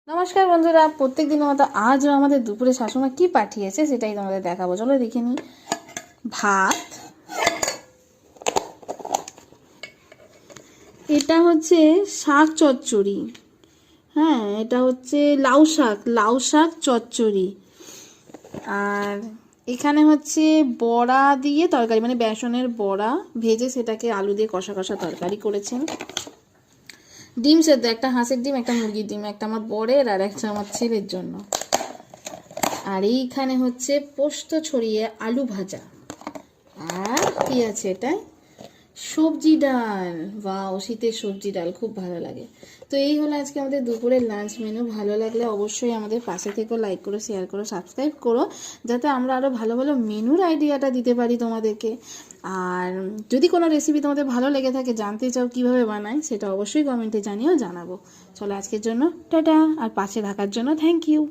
নমস্কার বন্ধুরা, প্রত্যেক দিনের মতো আজও আমাদের দুপুরে শাশুমা কি পাঠিয়েছে সেটাই তোমাদের দেখাবো। চলো দেখে নিই। ভাত, এটা হচ্ছে শাক চচ্চড়ি, হ্যাঁ এটা হচ্ছে লাউ শাক চচ্চড়ি, আর এখানে হচ্ছে বড়া দিয়ে তরকারি, মানে বেসনের বড়া ভেজে সেটাকে আলু দিয়ে কষা কষা তরকারি করেছেন। ডিম সেদ্ধ, একটা হাঁসের ডিম, একটা মুরগির ডিম, একটা আমার বরের আর একটা আমার ছেলের জন্য। আর এইখানে হচ্ছে পোস্ত ছড়িয়ে আলু ভাজা, আর কি আছে এটাই, সবজি ডাল। বাহ, শীতের সবজি ডাল খুব ভালো লাগে। তো এই হলো আজকে আমাদের দুপুরের লাঞ্চ মেনু। ভালো লাগলে অবশ্যই আমাদের পাশে থেকেও, লাইক করো, শেয়ার করো, সাবস্ক্রাইব করো, যাতে আমরা আরও ভালো ভালো মেনুর আইডিয়াটা দিতে পারি তোমাদেরকে। আর যদি কোনো রেসিপি তোমাদের ভালো লেগে থাকে, জানতে চাও কিভাবে বানাই, সেটা অবশ্যই কমেন্টে জানিও, জানাবো। চলো আজকের জন্য টাটা, আর পাশে থাকার জন্য থ্যাংক ইউ।